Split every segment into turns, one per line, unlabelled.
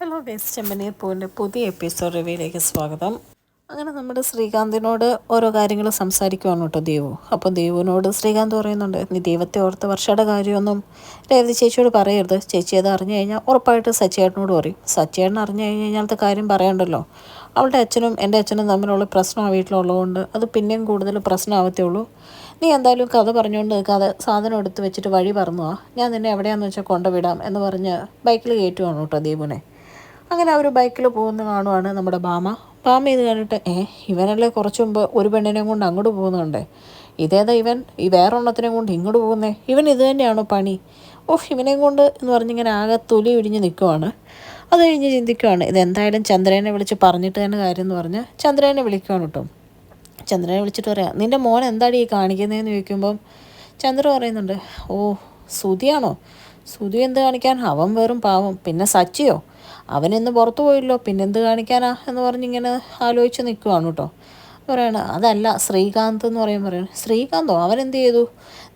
Hello guys, ചെമ്പനീർ പൂവിൻ്റെ പുതിയ episode റിവ്യൂയിലേക്ക് സ്വാഗതം. അങ്ങനെ നമ്മുടെ ശ്രീകാന്തിനോട് ഓരോ കാര്യങ്ങൾ സംസാരിക്കുവാണ് കേട്ടോ ദേവു. അപ്പോൾ ദേവുവിനോട് ശ്രീകാന്ത് പറയുന്നുണ്ട്, നീ ദൈവത്തെ ഓർത്ത് വർഷയുടെ കാര്യമൊന്നും രേവതി ചേച്ചിയോട് പറയരുത്. ചേച്ചി അത് അറിഞ്ഞു കഴിഞ്ഞാൽ ഉറപ്പായിട്ട് സച്ചിയേട്ടനോട് പറയും. സച്ചിയേട്ടൻ അറിഞ്ഞു കഴിഞ്ഞാലത്തെ കാര്യം പറയണ്ടല്ലോ. അവളുടെ അച്ഛനും എൻ്റെ അച്ഛനും തമ്മിലുള്ള പ്രശ്നം ആ വീട്ടിലുള്ളതുകൊണ്ട് അത് പിന്നെയും കൂടുതൽ പ്രശ്നമാവത്തേ ഉള്ളൂ. നീ എന്തായാലും കഥ പറഞ്ഞുകൊണ്ട് നിൽക്കാതെ സാധനം എടുത്ത് വെച്ചിട്ട് വഴി പറഞ്ഞു ഞാൻ നിന്നെ എവിടെയാണെന്ന് വെച്ചാൽ കൊണ്ടുവിടാം എന്ന് പറഞ്ഞ് ബൈക്കിൽ കയറ്റുവാണ് കേട്ടോ ദീപുനെ. അങ്ങനെ അവർ ബൈക്കിൽ പോകുന്ന കാണുവാണ് നമ്മുടെ ഭാമ ഇത് കണ്ടിട്ട് ഇവനല്ലേ കുറച്ച് മുമ്പ് ഒരു പെണ്ണിനെ കൊണ്ട് അങ്ങോട്ട് പോകുന്നുണ്ടേ, ഇതേതാ ഇവൻ ഈ വേറൊരെണ്ണത്തിനെ കൊണ്ട് ഇങ്ങോട്ട് പോകുന്നേ, ഇവൻ ഇത് തന്നെയാണോ പണി? ഇവനെയും കൊണ്ട് എന്ന് പറഞ്ഞിങ്ങനെ ആകെ തൊലി ഉരിഞ്ഞ് നിൽക്കുവാണ്. അത് കഴിഞ്ഞ് ചിന്തിക്കുവാണ്, ഇതെന്തായാലും ചന്ദ്രനെ വിളിച്ച് പറഞ്ഞിട്ട് തന്നെ കാര്യം എന്ന് പറഞ്ഞ് ചന്ദ്രനെ വിളിക്കുവാണ് കേട്ടോ. ചന്ദ്രനെ വിളിച്ചിട്ട് പറയാം, നിൻ്റെ മോൻ എന്താടി ഈ കാണിക്കുന്നതെന്ന് ചോദിക്കുമ്പം ചന്ദ്ര പറയുന്നുണ്ട്, സുധിയാണോ? സുധി എന്ത് കാണിക്കാൻ, അവൻ വെറും പാവം. പിന്നെ സച്ചിയോ, അവനിന്ന് പുറത്തു പോയില്ലോ, പിന്നെന്ത് കാണിക്കാനാ എന്ന് പറഞ്ഞിങ്ങനെ ആലോചിച്ച് നിൽക്കുവാണ് കേട്ടോ. പറയണ അതല്ല ശ്രീകാന്ത് എന്ന് പറയാണ്. ശ്രീകാന്തോ, അവനെന്ത് ചെയ്തു?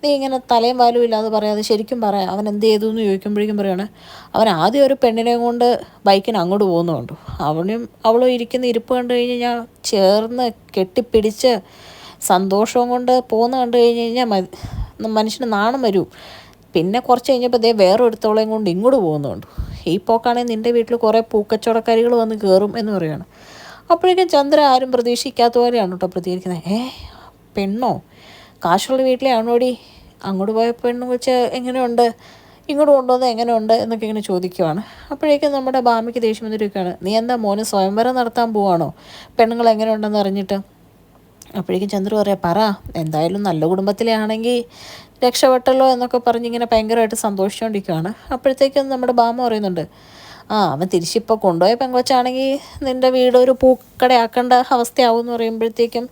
നീ ഇങ്ങനെ തലയും വാലും ഇല്ലാതെ പറയാതെ ശരിക്കും പറയാം, അവൻ എന്ത് ചെയ്തു എന്ന് ചോദിക്കുമ്പോഴേക്കും പറയാണ്, അവൻ ആദ്യം ഒരു പെണ്ണിനെ കൊണ്ട് ബൈക്കിന് അങ്ങോട്ട് പോകുന്നുണ്ട്. അവളും ഇരിക്കുന്ന ഇരിപ്പ് കണ്ടു കഴിഞ്ഞ് ഞാൻ ചേർന്ന് കെട്ടിപ്പിടിച്ച് സന്തോഷവും കൊണ്ട് പോകുന്ന കണ്ടു കഴിഞ്ഞ് കഴിഞ്ഞാൽ മനുഷ്യന് നാണം വരൂ. പിന്നെ കുറച്ച് കഴിഞ്ഞപ്പോൾ വേറൊരുത്തോളെയും കൊണ്ട് ഇങ്ങോട്ട് പോകുന്നുണ്ട്. ഈ പോക്കാണെങ്കിൽ നിൻ്റെ വീട്ടിൽ കുറേ പൂക്കച്ചവടക്കാരികൾ വന്ന് കയറും എന്ന് പറയുകയാണ്. അപ്പോഴേക്കും ചന്ദ്ര ആരും പ്രതീക്ഷിക്കാത്ത പോലെയാണ് കേട്ടോ പ്രതികരിക്കുന്നത്. പെണ്ണോ, കാശുള്ള വീട്ടിലെ ആണോടി, അങ്ങോട്ട് പോയ പെണ്ണ് വെച്ച് എങ്ങനെയുണ്ട്, ഇങ്ങോട്ട് കൊണ്ടുവന്നത് എങ്ങനെയുണ്ട് എന്നൊക്കെ ഇങ്ങനെ ചോദിക്കുവാണ്. അപ്പോഴേക്കും നമ്മുടെ ഭാമിക്ക് ദേഷ്യം വന്നിരിക്കുകയാണ്, നീ എന്താ മോന് സ്വയംവരം നടത്താൻ പോവാണോ പെണ്ണുങ്ങൾ എങ്ങനെയുണ്ടെന്ന് അറിഞ്ഞിട്ട്? അപ്പോഴേക്കും ചന്ദ്ര പറയാം, പറ, എന്തായാലും നല്ല കുടുംബത്തിലെ ആണെങ്കിൽ രക്ഷപ്പെട്ടല്ലോ എന്നൊക്കെ പറഞ്ഞിങ്ങനെ ഭയങ്കരമായിട്ട് സന്തോഷിച്ചുകൊണ്ടിരിക്കുകയാണ്. അപ്പോഴത്തേക്കും നമ്മുടെ ഭാമ പറയുന്നുണ്ട്, അവൻ തിരിച്ചിപ്പോൾ കൊണ്ടുപോയ പെങ്കൊച്ചാണെങ്കിൽ നിൻ്റെ വീട് ഒരു പൂക്കടയാക്കേണ്ട അവസ്ഥയാവും എന്ന് പറയുമ്പോഴത്തേക്കും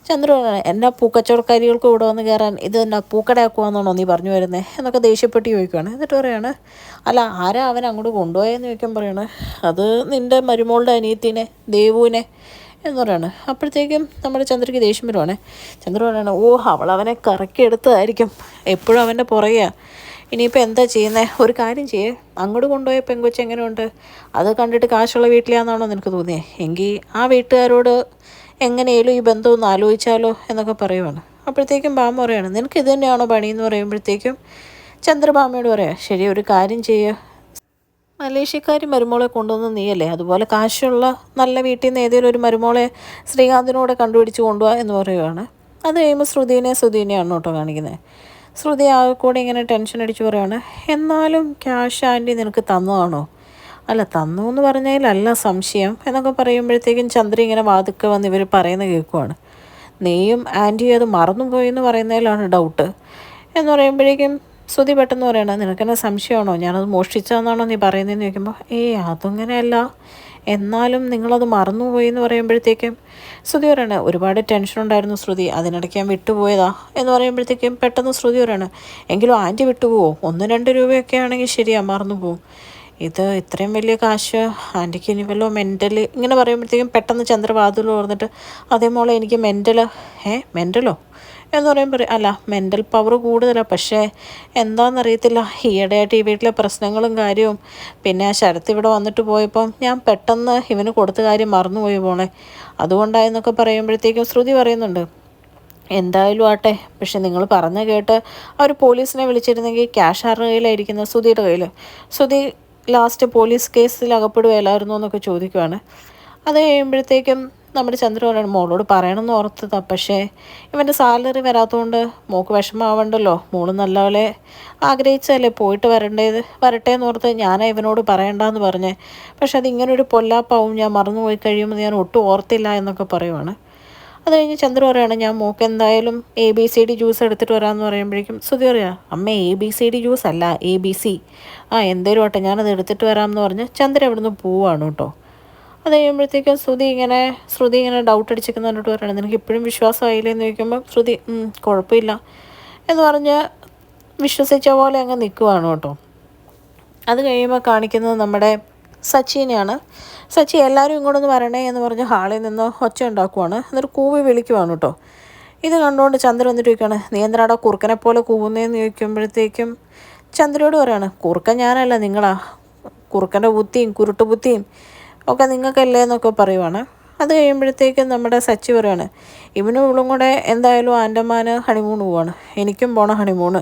ചന്ദ്ര എന്നാ പൂക്കച്ചവടക്കാരികൾക്ക് ഇവിടെ വന്ന് കയറാൻ ഇത് എന്നാ പൂക്കടയാക്കുവാന്നാണോ നീ പറഞ്ഞു വരുന്നത് എന്നൊക്കെ ദേഷ്യപ്പെട്ട് ചോദിക്കുകയാണ്. എന്നിട്ട് പറയാണ്, അല്ല ആരാ അവൻ അങ്ങോട്ട് കൊണ്ടുപോയെന്ന് ചോദിക്കാൻ പറയാണ്, അത് നിൻ്റെ മരുമോളുടെ അനിയത്തിനെ ദേവുവിനെ എന്ന് പറയാണ്. അപ്പോഴത്തേക്കും നമ്മുടെ ചന്ദ്രയ്ക്ക് ദേഷ്യം വരുവാണേ. ചന്ദ്ര പറയാണ്, അവളവനെ കറക്കി എടുത്തതായിരിക്കും, എപ്പോഴും അവൻ്റെ പുറകെയാണ്. ഇനിയിപ്പോൾ എന്താ ചെയ്യുന്നത്? ഒരു കാര്യം ചെയ്യേ, അങ്ങോട്ട് കൊണ്ടുപോയ പെങ്കൊച്ച് എങ്ങനെയുണ്ട്, അത് കണ്ടിട്ട് കാശുള്ള വീട്ടിലാണെന്നാണോ നിനക്ക് തോന്നിയത്? എങ്കിൽ ആ വീട്ടുകാരോട് എങ്ങനെയാലും ഈ ബന്ധം ഒന്ന് ആലോചിച്ചാലോ എന്നൊക്കെ പറയുവാണ്. അപ്പോഴത്തേക്കും ഭാമ പറയാണ്, നിനക്ക് ഇത് തന്നെയാണോ പണി എന്ന് പറയുമ്പോഴത്തേക്കും ചന്ദ്രഭാമയോട് പറയാം, ശരി ഒരു കാര്യം ചെയ്യുക, മലേഷ്യക്കാരി മരുമോളെ കൊണ്ടുവന്ന് നീയല്ലേ, അതുപോലെ കാശുള്ള നല്ല വീട്ടിൽ നിന്ന് ഏതെങ്കിലും ഒരു മരുമോളെ ശ്രീകാന്തിനോടെ കണ്ടുപിടിച്ച് കൊണ്ടുപോകുക എന്ന് പറയുവാണ്. അത് കഴിയുമ്പോൾ ശ്രുതിനെയാണ് കേട്ടോ കാണിക്കുന്നത്. ശ്രുതി ആകെക്കൂടെ ഇങ്ങനെ ടെൻഷൻ അടിച്ച് പറയുകയാണ്, എന്നാലും ക്യാഷ് ആൻറ്റി നിനക്ക് തന്നതാണോ? അല്ല, തന്നു എന്ന് പറഞ്ഞതിലല്ല സംശയം എന്നൊക്കെ പറയുമ്പോഴത്തേക്കും ചന്ദ്ര ഇങ്ങനെ വാതുക്കെ വന്ന് ഇവർ പറയുന്നത് കേൾക്കുവാണ്. നീയും ആൻറ്റിയും അത് മറന്നുപോയി എന്ന് പറയുന്നതിലാണ് ഡൗട്ട് എന്ന് പറയുമ്പോഴേക്കും ശ്രുതി പെട്ടെന്ന് പറയണം, നിനക്കെന്നെ സംശയമാണോ, ഞാനത് മോഷ്ടിച്ചതെന്നാണോ നീ പറയുന്നതെന്ന് ചോദിക്കുമ്പോൾ അതങ്ങനെയല്ല, എന്നാലും നിങ്ങളത് മറന്നുപോയി എന്ന് പറയുമ്പോഴത്തേക്കും ശ്രുതി പറയണേ, ഒരുപാട് ടെൻഷൻ ഉണ്ടായിരുന്നു ശ്രുതി, അതിനിടയ്ക്ക് ഞാൻ വിട്ടുപോയതാ എന്ന് പറയുമ്പോഴത്തേക്കും പെട്ടെന്ന് ശ്രുതി പറയണേ, എങ്കിലും ആൻറ്റി വിട്ടുപോവോ, 1-2 രൂപയൊക്കെ ആണെങ്കിൽ ശരിയാ മറന്നു പോവും, ഇത് ഇത്രയും വലിയ കാശ് ആൻറ്റിക്ക് ഇനി വല്ലോ മെൻ്റൽ ഇങ്ങനെ പറയുമ്പോഴത്തേക്കും പെട്ടെന്ന് ചന്ദ്രവാതിൽ പറഞ്ഞിട്ട്, അതേ മോളെ എനിക്ക് മെൻ്റലോ എന്ന് പറയുമ്പോൾ അല്ല, മെൻ്റൽ പവർ കൂടുതലാണ്, പക്ഷേ എന്താണെന്നറിയത്തില്ല, ഈയിടെയായിട്ട് ഈ വീട്ടിലെ പ്രശ്നങ്ങളും കാര്യവും പിന്നെ ആ ശരത്ത് ഇവിടെ വന്നിട്ട് പോയപ്പം ഞാൻ പെട്ടെന്ന് ഇവന് കൊടുത്ത കാര്യം മറന്നുപോയി പോണേ, അതുകൊണ്ടായെന്നൊക്കെ പറയുമ്പോഴത്തേക്കും ശ്രുതി പറയുന്നുണ്ട്, എന്തായാലും ആട്ടെ, പക്ഷെ നിങ്ങൾ പറഞ്ഞ കേട്ട് അവർ പോലീസിനെ വിളിച്ചിരുന്നെങ്കിൽ ക്യാഷ് ആരുടെ കയ്യിലായിരിക്കുന്നത്, ശ്രുതിയുടെ കയ്യിൽ, ശ്രുതി ലാസ്റ്റ് പോലീസ് കേസിൽ അകപ്പെടുകയല്ലായിരുന്നു എന്നൊക്കെ ചോദിക്കുവാണ്. അത് കഴിയുമ്പോഴത്തേക്കും നമ്മുടെ ചന്ദ്ര പറയണം, മോളോട് പറയണമെന്ന് ഓർത്തതാണ്, പക്ഷേ ഇവൻ്റെ സാലറി വരാത്തതുകൊണ്ട് മോൾക്ക് വിഷമമാവണ്ടല്ലോ, മോള് നല്ലപോലെ ആഗ്രഹിച്ചല്ലേ പോയിട്ട് വരട്ടെ എന്ന് ഓർത്ത് ഞാനാ ഇവനോട് പറയണ്ടെന്ന് പറഞ്ഞേ, പക്ഷെ അതിങ്ങനൊരു പൊല്ലാപ്പാവും, ഞാൻ മറന്നുപോയി കഴിയുമ്പോൾ ഞാൻ ഒട്ടും ഓർത്തില്ല എന്നൊക്കെ പറയുവാണ്. അത് കഴിഞ്ഞ് ചന്ദ്ര പറയുകയാണ്, ഞാൻ മോക്ക് എന്തായാലും ABCD ജ്യൂസ് എടുത്തിട്ട് വരാമെന്ന് പറയുമ്പോഴേക്കും ശ്രുതി പറയാം, അമ്മ ABCD ജ്യൂസ് അല്ല ABC, എന്തേലും ആട്ടെ ഞാനത് എടുത്തിട്ട് വരാമെന്ന് പറഞ്ഞ് ചന്ദ്ര ഇവിടുന്ന് പോവാണ് കേട്ടോ. അത് കഴിയുമ്പോഴത്തേക്കും ശ്രുതി ഇങ്ങനെ ഡൗട്ട് അടിച്ചിരിക്കുന്ന കണ്ടിട്ട് പറയണം, നിനക്ക് ഇപ്പോഴും വിശ്വാസമായില്ലെന്ന് ചോദിക്കുമ്പോൾ ശ്രുതി കുഴപ്പമില്ല എന്ന് പറഞ്ഞ് വിശ്വസിച്ച പോലെ അങ്ങ് നിൽക്കുവാണ് കേട്ടോ. അത് കഴിയുമ്പോൾ കാണിക്കുന്നത് നമ്മുടെ സച്ചിനെയാണ്. സച്ചി എല്ലാവരും ഇങ്ങോട്ടൊന്ന് വരണേ എന്ന് പറഞ്ഞ് ഹാളിൽ നിന്ന് ഒച്ച ഉണ്ടാക്കുവാണ്, എന്നിട്ട് കൂവി വിളിക്കുവാണ് കേട്ടോ. ഇത് കണ്ടുകൊണ്ട് ചന്ദ്ര വന്നിട്ട് ചോദിക്കുകയാണ്, നീ എന്തിനാടാ കുറുക്കനെ പോലെ കൂവുന്നതെന്ന് ചോദിക്കുമ്പോഴത്തേക്കും ചന്ദ്രയോട് പറയാണ്, കുറുക്കൻ ഞാനല്ല നിങ്ങളാ, കുറുക്കൻ്റെ ബുദ്ധിയും കുരുട്ട് ബുദ്ധിയും ഒക്കെ നിങ്ങൾക്കല്ലേ എന്നൊക്കെ പറയുവാണ്. അത് കഴിയുമ്പോഴത്തേക്കും നമ്മുടെ സച്ചി പറയാണ്, ഇവനും ഇവളും കൂടെ എന്തായാലും ആൻഡമാൻ ഹണിമൂൺ പോവാണ്, എനിക്കും പോകണം ഹണിമൂണ്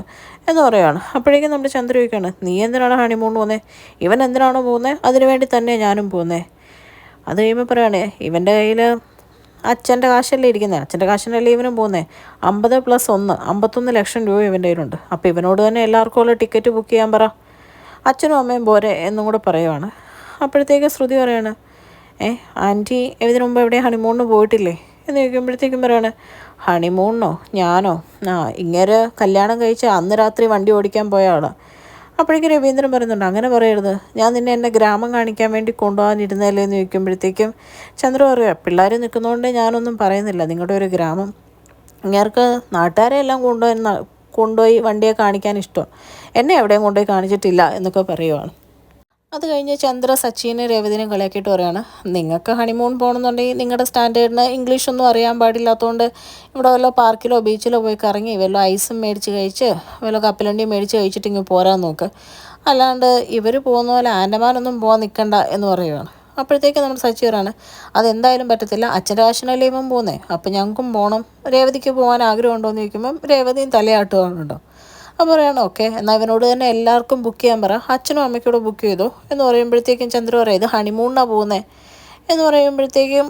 എന്ന് പറയുകയാണ്. അപ്പോഴേക്കും നമ്മുടെ ചന്ദ്ര ചോദിക്കുകയാണ്, നീ എന്തിനാണ് ഹണിമൂൺ പോകുന്നത്? ഇവൻ എന്തിനാണോ പോകുന്നത് അതിനു വേണ്ടി തന്നെ ഞാനും പോകുന്നത്. അത് കഴിയുമ്പോൾ പറയുകയാണേ, ഇവൻ്റെ കയ്യിൽ അച്ഛൻ്റെ കാശല്ലേ ഇരിക്കുന്നത്, അച്ഛൻ്റെ കാശിനല്ലേ ഇവനും പോകുന്നത്. 50+1 51 ലക്ഷം രൂപ ഇവൻ്റെ കയ്യിലുണ്ട്. അപ്പോൾ ഇവനോട് തന്നെ എല്ലാവർക്കും ഉള്ള ടിക്കറ്റ് ബുക്ക് ചെയ്യാൻ പറ, അച്ഛനും അമ്മയും പോരെ എന്നും കൂടെ പറയുവാണ്. അപ്പോഴത്തേക്ക് ശ്രുതി പറയാണ്, ആൻറ്റി ഇതിനു മുമ്പ് എവിടെയും ഹണിമൂണിന് പോയിട്ടില്ലേ എന്ന് ചോദിക്കുമ്പോഴത്തേക്കും പറയാണ്, ഹണിമൂണിനോ ഞാനോ? ഇങ്ങനെ കല്യാണം കഴിച്ച് അന്ന് രാത്രി വണ്ടി ഓടിക്കാൻ പോയ ആളാണ്. അപ്പോഴേക്കും രവീന്ദ്രൻ പറയുന്നുണ്ട്, അങ്ങനെ പറയരുത്, ഞാൻ നിന്നെ എൻ്റെ ഗ്രാമം കാണിക്കാൻ വേണ്ടി കൊണ്ടുപോകാനിരുന്നല്ലേ എന്ന് ചോദിക്കുമ്പോഴത്തേക്കും ചന്ദ്ര പറയുക, പിള്ളേർ നിൽക്കുന്നതുകൊണ്ട് ഞാനൊന്നും പറയുന്നില്ല, നിങ്ങളുടെ ഒരു ഗ്രാമം ഇങ്ങേർക്ക് നാട്ടുകാരെ എല്ലാം കൊണ്ടുപോയി വണ്ടിയെ കാണിക്കാൻ ഇഷ്ടമാണ്, എന്നെ എവിടെയും കൊണ്ടുപോയി കാണിച്ചിട്ടില്ല എന്നൊക്കെ പറയുവാണ്. അത് കഴിഞ്ഞ് ചന്ദ്ര സച്ചിനെ രേവതിനെ കളിയാക്കിയിട്ട് പറയുകയാണ്, നിങ്ങൾക്ക് ഹണിമൂൺ പോകണമെന്നുണ്ടെങ്കിൽ നിങ്ങളുടെ സ്റ്റാൻഡേർഡിന് ഇംഗ്ലീഷൊന്നും അറിയാൻ പാടില്ലാത്തതുകൊണ്ട് ഇവിടെ വല്ല പാർക്കിലോ ബീച്ചിലോ പോയി കറങ്ങി വല്ല ഐസും മേടിച്ച് കഴിച്ച് വല്ല കപ്പലണ്ടിയും മേടിച്ച് കഴിച്ചിട്ട് ഇങ്ങ് പോരാൻ നോക്ക്, അല്ലാണ്ട് ഇവർ പോകുന്ന പോലെ ആൻഡമാനൊന്നും പോകാൻ നിൽക്കണ്ട എന്ന് പറയുകയാണ്. അപ്പോഴത്തേക്ക് നമ്മുടെ സച്ചി പറയാണ്, അതെന്തായാലും പറ്റത്തില്ല, അച്ഛൻ്റെ കാശിനല്ലേ ഇവൻ പോകുന്നത്, അപ്പോൾ ഞങ്ങൾക്കും പോകണം, രേവതിക്ക് പോകാൻ ആഗ്രഹമുണ്ടോ എന്ന് ചോദിക്കുമ്പം രേവതിയും തലയാട്ടുകയാണുണ്ടോ. അപ്പോൾ പറയണം, ഓക്കെ എന്നാൽ ഇവനോട് തന്നെ എല്ലാവർക്കും ബുക്ക് ചെയ്യാൻ പറ, അച്ഛനും അമ്മയ്ക്കൂടെ ബുക്ക് ചെയ്തോ എന്ന് പറയുമ്പോഴത്തേക്കും ചന്ദ്ര പറയാം, ഇത് ഹണിമൂണിനാണ് പോകുന്നത് എന്ന് പറയുമ്പോഴത്തേക്കും,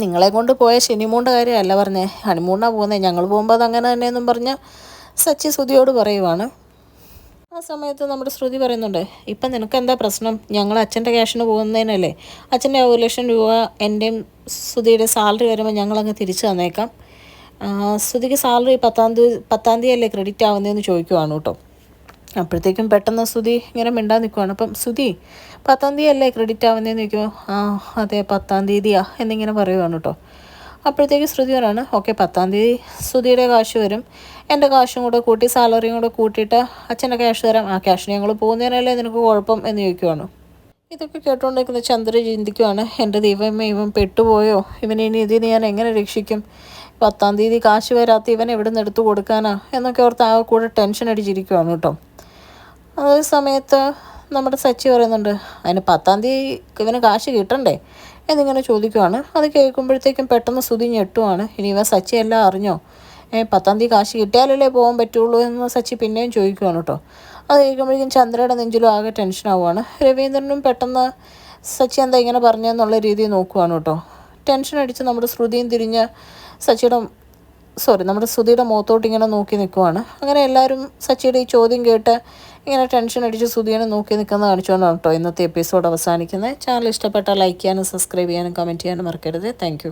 നിങ്ങളെ കൊണ്ട് പോയ ശനിമൂണിൻ്റെ കാര്യമല്ല പറഞ്ഞേ, ഹണിമൂണിനാണ് പോകുന്നത്, ഞങ്ങൾ പോകുമ്പോൾ അത് അങ്ങനെ തന്നെയെന്നും പറഞ്ഞ് സച്ചി ശ്രുതിയോട് പറയുവാണ്. ആ സമയത്ത് നമ്മുടെ ശ്രുതി പറയുന്നുണ്ട്, ഇപ്പം നിനക്ക് എന്താ പ്രശ്നം, ഞങ്ങൾ അച്ഛൻ്റെ ക്യാഷിന് പോകുന്നതിനല്ലേ, അച്ഛൻ്റെ 1 ലക്ഷം രൂപ എൻ്റെയും ശ്രുതിയുടെ സാലറി വരുമ്പോൾ ഞങ്ങളങ്ങ് തിരിച്ചു തന്നേക്കാം, ശ്രുതിക്ക് സാലറി 10-ാം തീയതി അല്ലേ ക്രെഡിറ്റ് ആവുന്നതെന്ന് ചോദിക്കുവാണ് കേട്ടോ. അപ്പോഴത്തേക്കും പെട്ടെന്ന് ശ്രുതി ഇങ്ങനെ മിണ്ടാൻ നിൽക്കുവാണ്. അപ്പം ശ്രുതി 10-ാം തീയതി അല്ലേ ക്രെഡിറ്റ് ആവുന്നതെന്ന് ചോദിക്കുമ്പോൾ അതെ 10-ാം തീയതിയാ എന്നിങ്ങനെ പറയുവാണ് കേട്ടോ. അപ്പോഴത്തേക്ക് ശ്രുതി പറയാണ്, ഓക്കെ 10-ാം തീയതി ശ്രുതിയുടെ കാശ് വരും, എൻ്റെ കാശും കൂടെ കൂട്ടി സാലറിയും കൂടെ കൂട്ടിയിട്ട് അച്ഛൻ്റെ ക്യാഷ് തരാം, ആ ക്യാഷിന് ഞങ്ങൾ പോകുന്നതിനല്ലേ നിനക്ക് കുഴപ്പം എന്ന് ചോദിക്കുവാണ്. ഇതൊക്കെ കേട്ടുകൊണ്ടിരിക്കുന്ന ചന്ദ്ര ചിന്തിക്കുവാണ്, എൻ്റെ ദൈവമേ ഇവൻ പെട്ടുപോയോ, ഇവനെ ഇനി ഇതിന് ഞാൻ എങ്ങനെ രക്ഷിക്കും, 10-ാം തീയതി കാശ് വരാത്ത ഇവൻ എവിടെ നിന്ന് എടുത്ത് കൊടുക്കാനാ എന്നൊക്കെ ഓർത്ത് ആ കൂടെ ടെൻഷൻ അടിച്ചിരിക്കുവാണ് കേട്ടോ. അതേ സമയത്ത് നമ്മുടെ സച്ചി പറയുന്നുണ്ട്, അതിന് 10-ാം തീയതി ഇവന് കാശ് കിട്ടണ്ടേ എന്നിങ്ങനെ ചോദിക്കുവാണ്. അത് കേൾക്കുമ്പോഴത്തേക്കും പെട്ടെന്ന് ശ്രുതി ഞെട്ടുവാണ്, ഇനി ഇവൻ സച്ചി എല്ലാം അറിഞ്ഞോ, 10-ാം തീയതി കാശ് കിട്ടിയാലല്ലേ പോകാൻ പറ്റുള്ളൂ എന്ന് സച്ചി പിന്നെയും ചോദിക്കുവാണ് കേട്ടോ. അത് കേൾക്കുമ്പോഴേക്കും ചന്ദ്രയുടെ നെഞ്ചിലും ആകെ ടെൻഷനാവുകയാണ്. രവീന്ദ്രനും പെട്ടെന്ന് സച്ചി എന്താ ഇങ്ങനെ പറഞ്ഞെന്നുള്ള രീതിയിൽ നോക്കുവാണ് കേട്ടോ. ടെൻഷൻ അടിച്ച് നമ്മുടെ ശ്രുതിയും തിരിഞ്ഞ് നമ്മുടെ ശ്രുതിയുടെ മുഖത്തോട്ട് ഇങ്ങനെ നോക്കി നിൽക്കുവാണ്. അങ്ങനെ എല്ലാവരും സച്ചിയുടെ ഈ ചോദ്യം കേട്ട് ഇങ്ങനെ ടെൻഷൻ അടിച്ച് ശ്രുതിയെ നോക്കി നിൽക്കുന്നത് കാണിച്ചുകൊണ്ടാണ് കേട്ടോ ഇന്നത്തെ എപ്പിസോഡ് അവസാനിക്കുന്നത്. ചാനൽ ഇഷ്ടപ്പെട്ടാൽ ലൈക്ക് ചെയ്യാനും സബ്സ്ക്രൈബ് ചെയ്യാനും കമൻറ്റ് ചെയ്യാനും മറക്കരുത്. താങ്ക്